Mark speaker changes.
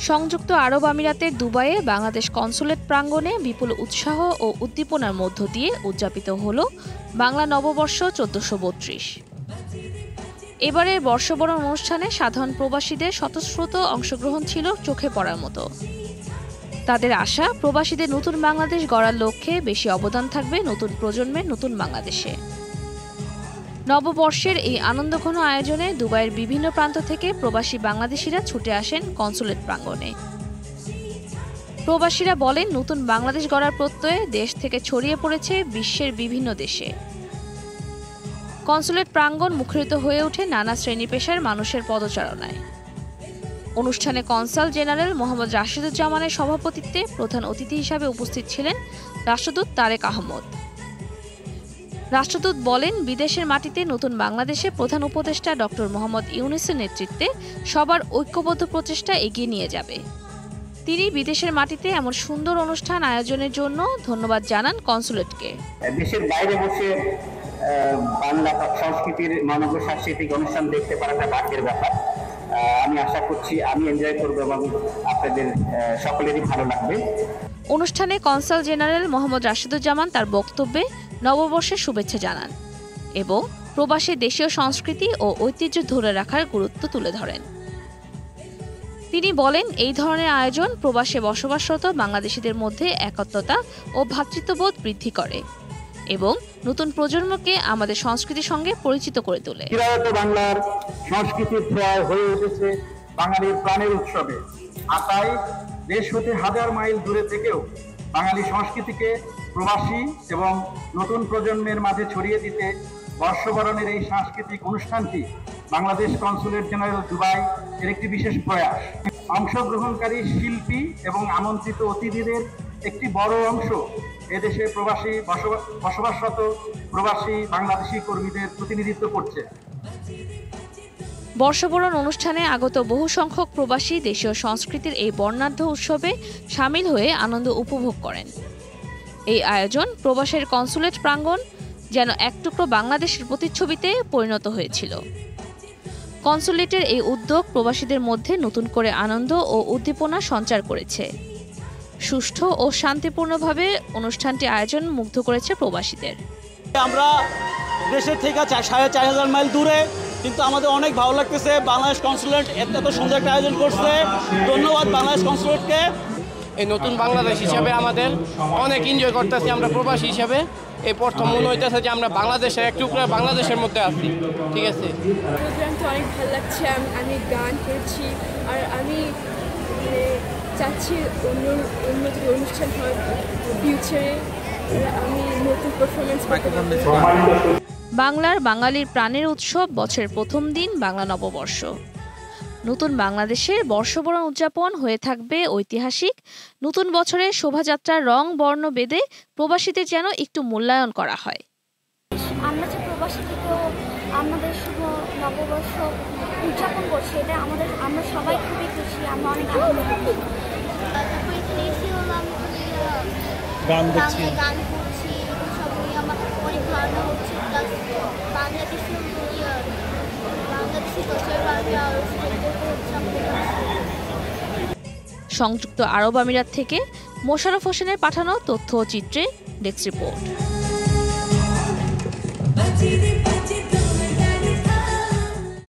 Speaker 1: সংযুক্ত আরব আমিরাতের দুবাইয়ে বাংলাদেশ কনসুলেট প্রাঙ্গণে বিপুল উৎসাহ ও উদ্দীপনার মধ্য দিয়ে উদযাপিত হল বাংলা নববর্ষ ১৪৩২। এবারের বর্ষবরণ অনুষ্ঠানে সাধারণ প্রবাসীদের স্বতঃস্ফূর্ত অংশগ্রহণ ছিল চোখে পড়ার মতো। তাদের আশা, প্রবাসীদের নতুন বাংলাদেশ গড়ার লক্ষ্যে বেশি অবদান থাকবে নতুন প্রজন্মের নতুন বাংলাদেশে। নববর্ষের এই আনন্দঘন আয়োজনে দুবাইয়ের বিভিন্ন প্রান্ত থেকে প্রবাসী বাংলাদেশিরা ছুটে আসেন কনসুলেট প্রাঙ্গণে। প্রবাসীরা বলেন, নতুন বাংলাদেশ গড়ার প্রত্যয়ে দেশ থেকে ছড়িয়ে পড়েছে বিশ্বের বিভিন্ন দেশে। কনসুলেট প্রাঙ্গণ মুখরিত হয়ে ওঠে নানা শ্রেণী পেশার মানুষের পদচারণায়। অনুষ্ঠানে কনসাল জেনারেল মোহাম্মদ রাশিদুজ্জামানের সভাপতিত্বে প্রধান অতিথি হিসাবে উপস্থিত ছিলেন রাষ্ট্রদূত তারেক আহমদ। রাষ্ট্রদূত বলেন, বিদেশের মাটিতে নতুন বাংলাদেশে প্রধান উপদেষ্টা ডক্টর মোহাম্মদ ইউনূসের নেতৃত্বে সবার ঐক্যবদ্ধ প্রচেষ্টা এগিয়ে নিয়ে যাবে। তিনি বিদেশের মাটিতে এমন সুন্দর অনুষ্ঠান আয়োজনের জন্য ধন্যবাদ জানান কনসুলেটকে।
Speaker 2: দেশের বাইরে বসে বাংলা সংস্কৃতির মানব সাংস্কৃতিক অনুষ্ঠান দেখতে পারাটা ভাগ্যের ব্যাপার। আমি আশা করছি আমি এনজয় করব এবং আপনাদের সকলেরই ভালো লাগবে।
Speaker 1: অনুষ্ঠানে কনসাল জেনারেল মোহাম্মদ রাশিদুজ্জামান তার বক্তব্যে নববর্ষের শুভেচ্ছা জানান এবং প্রবাসী দেশীয় সংস্কৃতি ও ঐতিহ্য ধরে রাখার গুরুত্ব তুলে ধরেন। তিনি বলেন, এই ধরনের আয়োজন প্রবাসে বসবাসরত বাংলাদেশিদের মধ্যে একত্রতা ও ভ্রাতৃত্ববোধ বৃদ্ধি করে এবং নতুন প্রজন্মকে আমাদের সংস্কৃতির সঙ্গে পরিচিত করে তোলে।
Speaker 2: বাংলার সংস্কৃতির ছোঁয়ায় হয়ে উঠেছে বাঙালির প্রাণের উৎসবে। তাই দেশ হতে হাজার মাইল দূরে থেকেও বাঙালি সংস্কৃতিকে প্রবাসী এবং নতুন প্রজন্মের মাঝে ছড়িয়ে দিতে বর্ষবরণের এই সাংস্কৃতিক অনুষ্ঠানটি বাংলাদেশ কনসুলেট জেনারেল দুবাই এর একটি বিশেষ প্রয়াস। অংশগ্রহণকারী শিল্পী এবং আমন্ত্রিত অতিথিদের একটি বড় অংশ এদেশে প্রবাসী বসবাসরত প্রবাসী বাংলাদেশি কর্মীদের প্রতিনিধিত্ব করছে।
Speaker 1: বর্ষবরণ অনুষ্ঠানে আগত বহু সংখ্যক প্রবাসী দেশীয় সংস্কৃতির এই বর্ণাঢ্য উৎসবে সামিল হয়ে আনন্দ উপভোগ করেন। এই আয়োজন প্রবাসের কনসুলেট প্রাঙ্গণ যেন এক টুকরো বাংলাদেশের প্রতিচ্ছবিতে পরিণত হয়েছিল। কনসুলেটের এই উদ্যোগ প্রবাসীদের মধ্যে নতুন করে আনন্দ ও উদ্দীপনা সঞ্চার করেছে। সুষ্ঠু ও শান্তিপূর্ণভাবে অনুষ্ঠানটি আয়োজন মুগ্ধ করেছে প্রবাসীদের।
Speaker 3: আমরা দেশের থেকে ৪,৫০০ মাইল দূরে, কিন্তু আমাদের অনেক ভালো লাগতেছে বাংলাদেশ কনসুলেট এত সুন্দর একটা আয়োজন করছে। ধন্যবাদ বাংলাদেশ কনসুলেটকে।
Speaker 4: এই নতুন বাংলাদেশ হিসাবে আমাদের অনেক এনজয় করতেছি। আমরা প্রবাসী হিসাবে এই প্রথম মনে হইতেছে যে আমরা বাংলাদেশের এক টুকরা বাংলাদেশের মধ্যে আছি। ঠিক আছে,
Speaker 5: প্রোগ্রামটা অনেক ভালো লাগছে। আমি গান করছি আর আমি চাচ্ছি অন্য অনুষ্ঠান হয় ফিউচারে আমি নতুন পারফরমেন্স করতে পারবো।
Speaker 1: বাংলার বাঙালির প্রাণের উৎসব বছরের প্রথম দিন বাংলা নববর্ষ। নতুন বাংলাদেশের বর্ষবরণ উদযাপন হয়ে থাকবে ঐতিহাসিক। নতুন বছরের শোভাযাত্রার রং বর্ণ বেদে প্রবাসীদের যেন একটু মূল্যায়ন করা হয়।
Speaker 6: আমরা যে প্রবাসী থেকেও আমাদের শুভ নববর্ষ উদযাপন করছি, এটা আমরা সবাই খুবই খুশি। আমরা অনেক আনন্দ করছি। গান করছি, সবাই আমার অনেক ভালো হচ্ছে।
Speaker 1: সংযুক্ত আরব আমিরাত থেকে মোশাররফ হোসেনের পাঠানো তথ্য ও চিত্রে ডেস্ক রিপোর্ট।